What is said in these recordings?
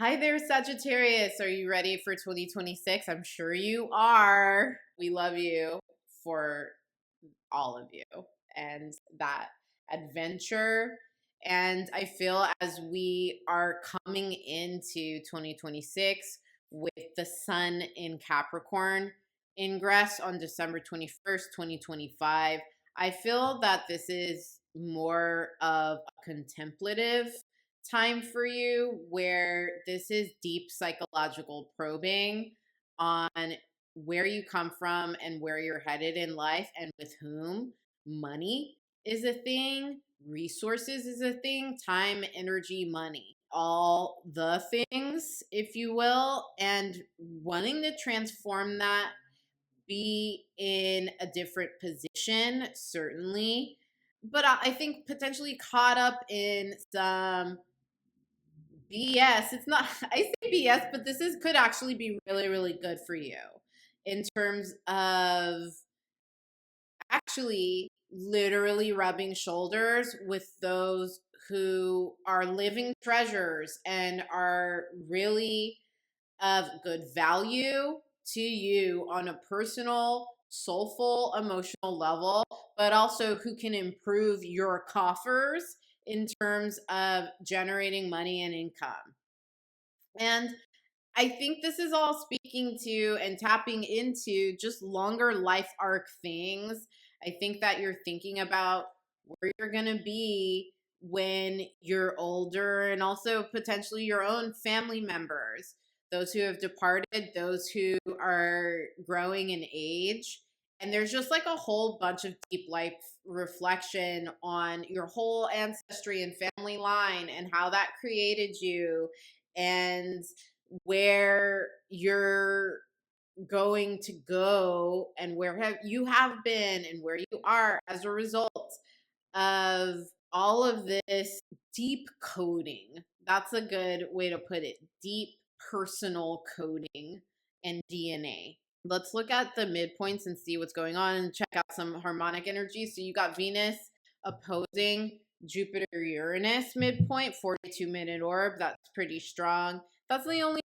Hi there, Sagittarius. Are you ready for 2026? I'm sure you are. We love you for all of you and that adventure. And I feel as we are coming into 2026 with the sun in Capricorn ingress on December 21st, 2025, I feel that this is more of a contemplative time for you where this is deep psychological probing on where you come from and where you're headed in life and with whom. Money is a thing, resources is a thing, time, energy, money, all the things, if you will, and wanting to transform that, be in a different position, certainly. But I think potentially caught up in some BS. It's not, I say BS, but could actually be really, really good for you in terms of actually literally rubbing shoulders with those who are living treasures and are really of good value to you on a personal, soulful, emotional level, but also who can improve your coffers in terms of generating money and income. And I think this is all speaking to and tapping into just longer life arc things. I think that you're thinking about where you're going to be when you're older and also potentially your own family members, those who have departed, those who are growing in age. And there's just like a whole bunch of deep life reflection on your whole ancestry and family line and how that created you and where you're going to go and you have been and where you are as a result of all of this deep coding. That's a good way to put it. Deep personal coding and DNA. Let's look at the midpoints and see what's going on and check out some harmonic energy. So you got Venus opposing Jupiter Uranus midpoint, 42-minute orb. That's pretty strong. That's the only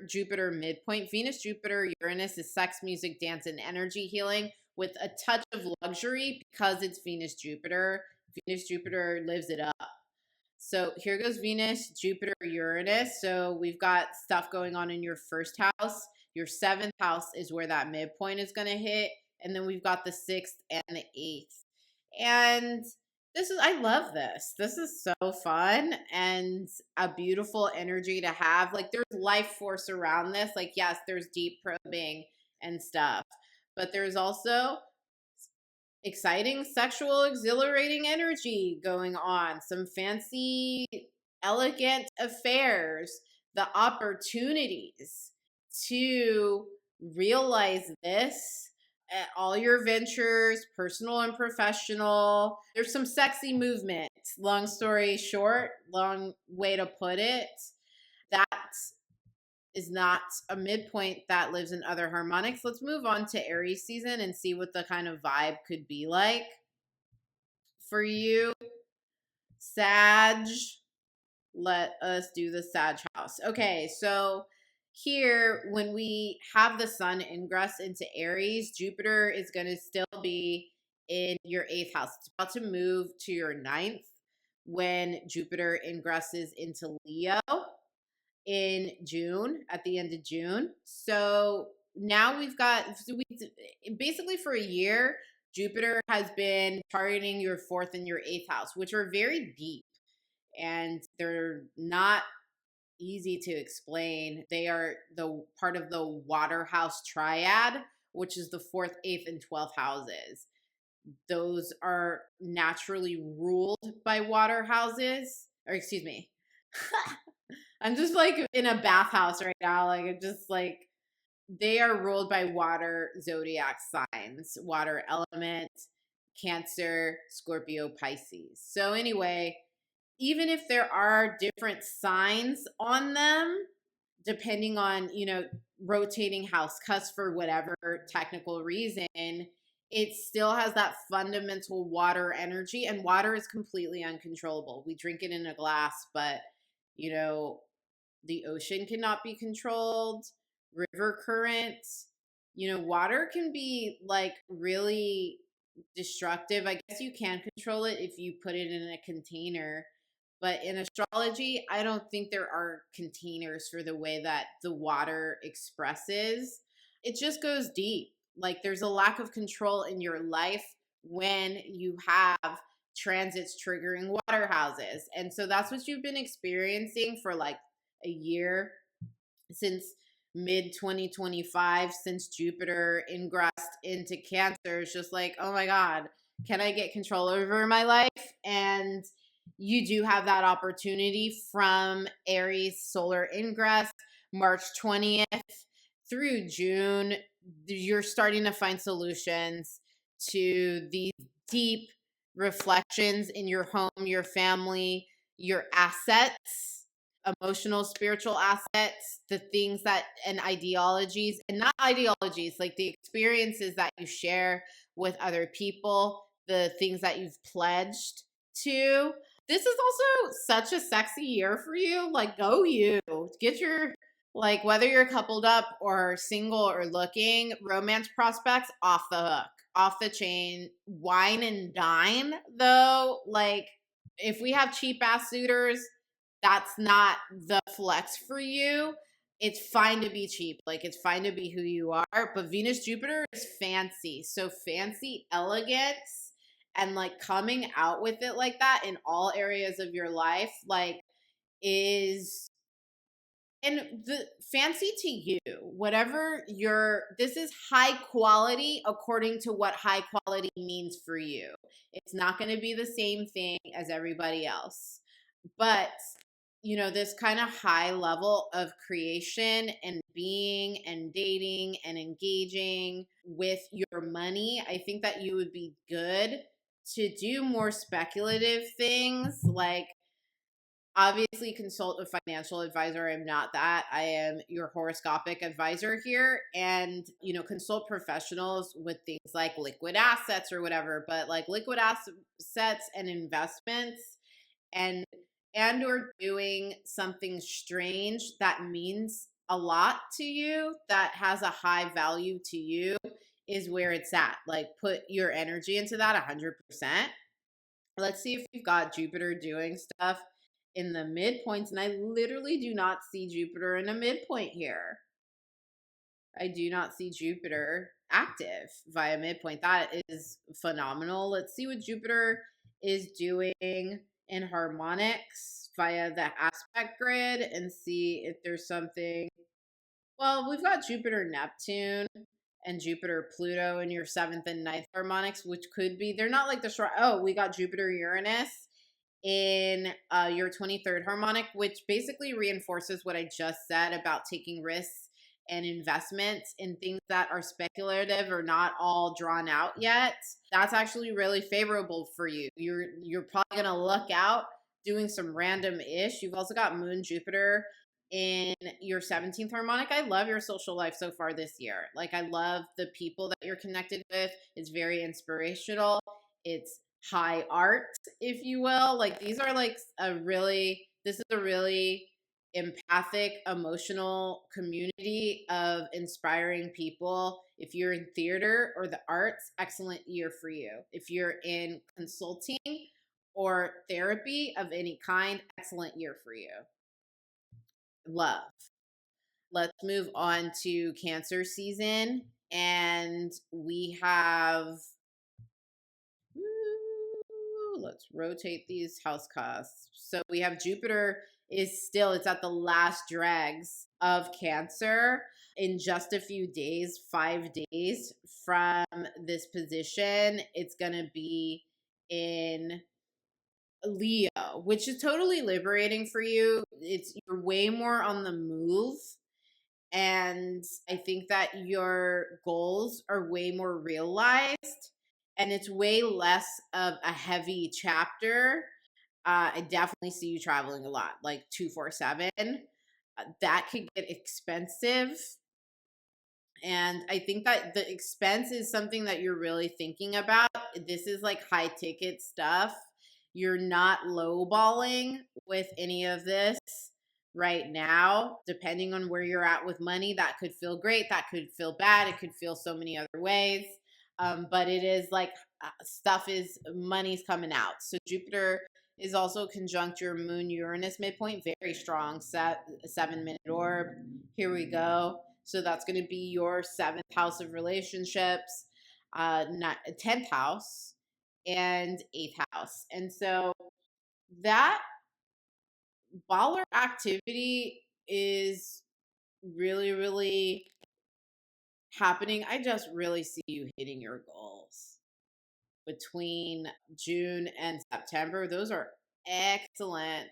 Jupiter midpoint. Venus, Jupiter, Uranus is sex, music, dance, and energy healing with a touch of luxury because it's Venus, Jupiter. Venus, Jupiter lives it up. So here goes Venus, Jupiter, Uranus. So we've got stuff going on in your first house. Your seventh house is where that midpoint is going to hit. And then we've got the sixth and the eighth. And I love this. This is so fun and a beautiful energy to have. Like there's life force around this. Like, yes, there's deep probing and stuff, but there's also exciting, sexual, exhilarating energy going on. Some fancy, elegant affairs, the opportunities to realize this all your ventures, personal and professional. There's some sexy movement. Long story short, long way to put it. That is not a midpoint that lives in other harmonics. Let's move on to Aries season and see what the kind of vibe could be like for you. Sag, let us do the Sag house. Okay, so here, when we have the sun ingress into Aries, Jupiter is going to still be in your eighth house. It's about to move to your ninth when Jupiter ingresses into Leo in June, at the end of June. So now basically for a year, Jupiter has been targeting your fourth and your eighth house, which are very deep and they're not easy to explain. They are the part of the Waterhouse triad, which is the fourth, eighth, and 12th houses. Those are naturally ruled by water houses, or excuse me. I'm just like in a bathhouse right now. Like it just like they are ruled by water zodiac signs, water element, Cancer, Scorpio, Pisces. So anyway, even if there are different signs on them, depending on, rotating house cusp for whatever technical reason, it still has that fundamental water energy, and water is completely uncontrollable. We drink it in a glass, but, The ocean cannot be controlled. River currents. Water can be like really destructive. I guess you can control it if you put it in a container. But in astrology, I don't think there are containers for the way that the water expresses. It just goes deep. Like there's a lack of control in your life when you have transits triggering water houses. And so that's what you've been experiencing for like a year, since mid 2025, since Jupiter ingressed into Cancer. It's just like, oh my God, can I get control over my life? And you do have that opportunity from Aries solar ingress, March 20th through June. You're starting to find solutions to these deep reflections in your home, your family, your assets, emotional, spiritual assets, the things that, and ideologies, and not ideologies, like the experiences that you share with other people, the things that you've pledged to. This is also such a sexy year for you. Like, go you. Get your, like, whether you're coupled up or single or looking, romance prospects off the hook, off the chain, wine and dine, though. Like, if we have cheap ass suitors, that's not the flex for you. It's fine to be cheap. Like, it's fine to be who you are. But Venus Jupiter is fancy. So fancy elegance and like coming out with it like that in all areas of your life, like, is, and the fancy to you, whatever this is high quality according to what high quality means for you. It's not going to be the same thing as everybody else. But this kind of high level of creation and being and dating and engaging with your money, I think that you would be good to do more speculative things, like obviously consult a financial advisor. I'm not that. I am your horoscopic advisor here. And, consult professionals with things like liquid assets or whatever, but like liquid assets and investments, and or doing something strange that means a lot to you, that has a high value to you, is where it's at. Like, put your energy into that 100%. Let's see if we've got Jupiter doing stuff in the midpoints. And I literally do not see Jupiter in a midpoint here. I do not see Jupiter active via midpoint. That is phenomenal. Let's see what Jupiter is doing in harmonics via the aspect grid and see if there's something. Well, we've got Jupiter Neptune and Jupiter Pluto in your 7th and 9th harmonics, which could be, they're not like the we got Jupiter Uranus in your 23rd harmonic, which basically reinforces what I just said about taking risks and investments in things that are speculative or not all drawn out yet. That's actually really favorable for you. You're probably going to look out doing some random ish. You've also got Moon Jupiter in your 17th harmonic. I love your social life so far this year. Like, I love the people that you're connected with. It's very inspirational. It's high art, if you will. Like, these are like this is a really empathic, emotional community of inspiring people. If you're in theater or the arts, excellent year for you. If you're in consulting or therapy of any kind, excellent year for you. Love. Let's move on to Cancer season. And we have, let's rotate these house costs. So we have Jupiter it's at the last dregs of Cancer in just a few days, 5 days from this position. It's going to be in Leo, which is totally liberating for you. You're way more on the move. And I think that your goals are way more realized, and it's way less of a heavy chapter. I definitely see you traveling a lot, like 247. That could get expensive. And I think that the expense is something that you're really thinking about. This is like high ticket stuff. You're not lowballing with any of this. right now, depending on where you're at with money. That could feel great. That could feel bad. It could feel so many other ways. But it is like money's coming out. So Jupiter is also conjunct your moon Uranus midpoint, very strong, 7-minute orb. Here we go. So that's going to be your 7th house of relationships, not 10th house and 8th house. And so that baller activity is really, really happening. I just really see you hitting your goals between June and September. Those are excellent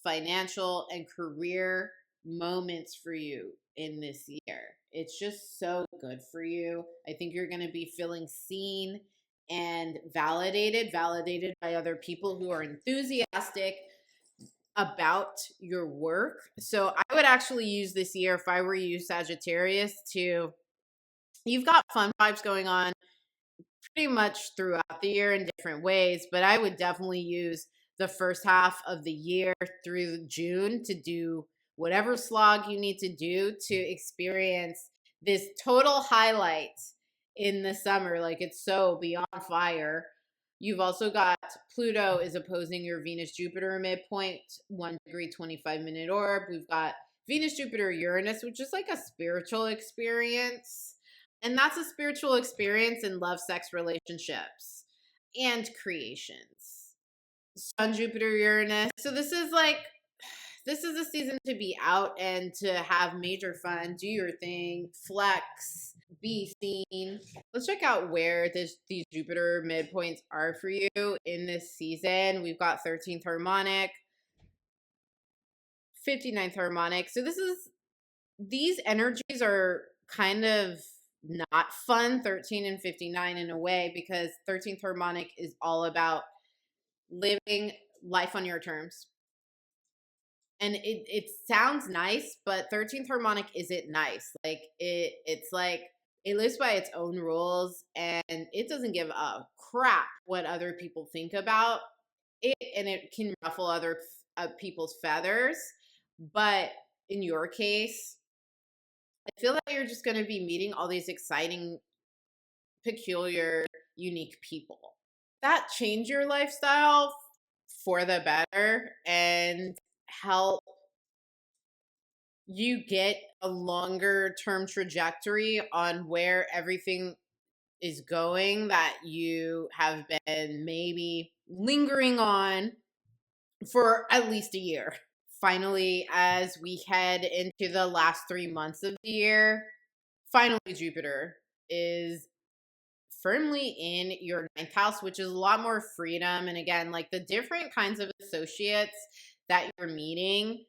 financial and career moments for you in this year. It's just so good for you. I think you're going to be feeling seen and validated by other people who are enthusiastic about your work. So I would actually use this year, if I were you, Sagittarius, you've got fun vibes going on pretty much throughout the year in different ways, but I would definitely use the first half of the year through June to do whatever slog you need to do to experience this total highlight in the summer. Like, it's so beyond fire. You've also got Pluto is opposing your Venus Jupiter midpoint, 1 degree, 25-minute orb. We've got Venus Jupiter Uranus, which is like a spiritual experience. And that's a spiritual experience in love, sex, relationships, and creations. Sun, Jupiter, Uranus. So this is a season to be out and to have major fun, do your thing, flex, be seen. Let's check out where these Jupiter midpoints are for you in this season. We've got 13th Harmonic, 59th Harmonic. So these energies are kind of not fun, 13 and 59 in a way, because 13th Harmonic is all about living life on your terms. And it sounds nice, but 13th Harmonic isn't nice. Like, it's like it lives by its own rules, and it doesn't give a crap what other people think about it, and it can ruffle other people's feathers. But in your case, I feel that you're just going to be meeting all these exciting, peculiar, unique people that change your lifestyle for the better and help you get a longer term trajectory on where everything is going that you have been maybe lingering on for at least a year. Finally, as we head into the last 3 months of the year, finally Jupiter is firmly in your 9th house, which is a lot more freedom. And again, like, the different kinds of associates that you're meeting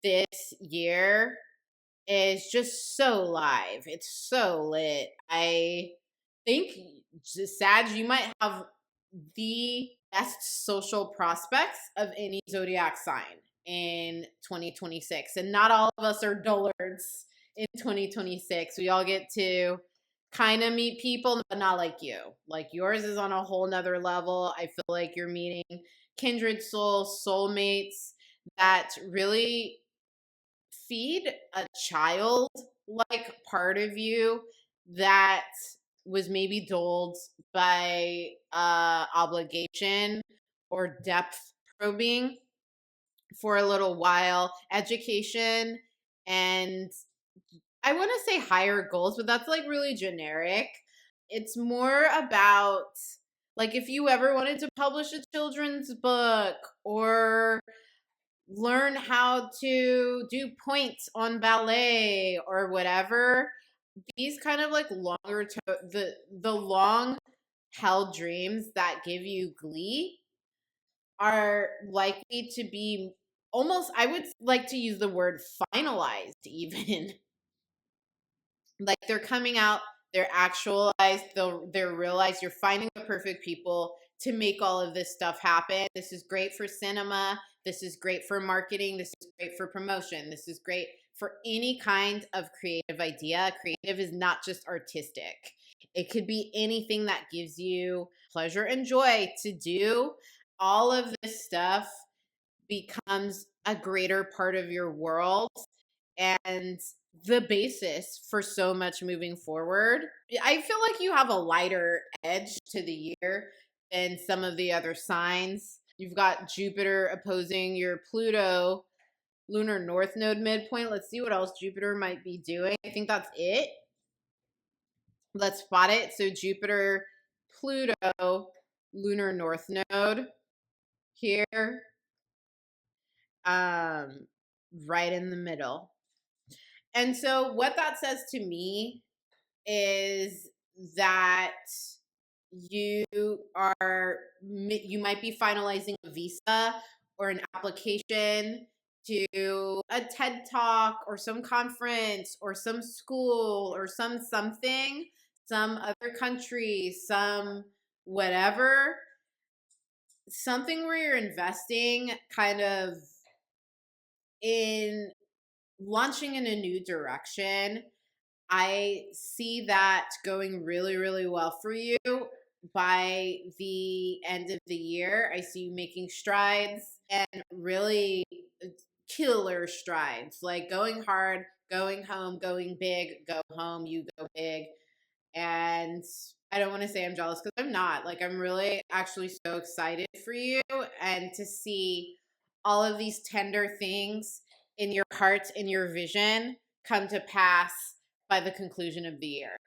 this year is just so live. It's so lit. I think, Sag, you might have the best social prospects of any zodiac sign in 2026. And not all of us are dullards in 2026. We all get to kind of meet people, but not like you. Like, yours is on a whole nother level. I feel like you're meeting kindred souls, soulmates that really feed a child-like part of you that was maybe dulled by obligation or depth probing for a little while, education, and I want to say higher goals, but that's like really generic. It's more about, like, if you ever wanted to publish a children's book or learn how to do points on ballet or whatever, these kind of like the long held dreams that give you glee are likely to be almost, I would like to use the word finalized even. Like, they're coming out, they're actualized, they're realized. You're finding the perfect people to make all of this stuff happen. This is great for cinema. This is great for marketing. This is great for promotion. This is great for any kind of creative idea. Creative is not just artistic. It could be anything that gives you pleasure and joy to do. All of this stuff becomes a greater part of your world and the basis for so much moving forward. I feel like you have a lighter edge to the year than some of the other signs. You've got Jupiter opposing your Pluto lunar north node midpoint. Let's see what else Jupiter might be doing. I think that's it. Let's spot it. So Jupiter, Pluto, lunar north node here, right in the middle. And so what that says to me is that you might be finalizing a visa or an application to a TED Talk or some conference or some school or something, some other country, some whatever, something where you're investing kind of in launching in a new direction. I see that going really, really well for you by the end of the year. I see you making strides and really killer strides, like going hard, going home, going big, go home, you go big. And I don't want to say I'm jealous because I'm not. Like, I'm really actually so excited for you and to see all of these tender things in your heart, in your vision come to pass by the conclusion of the year.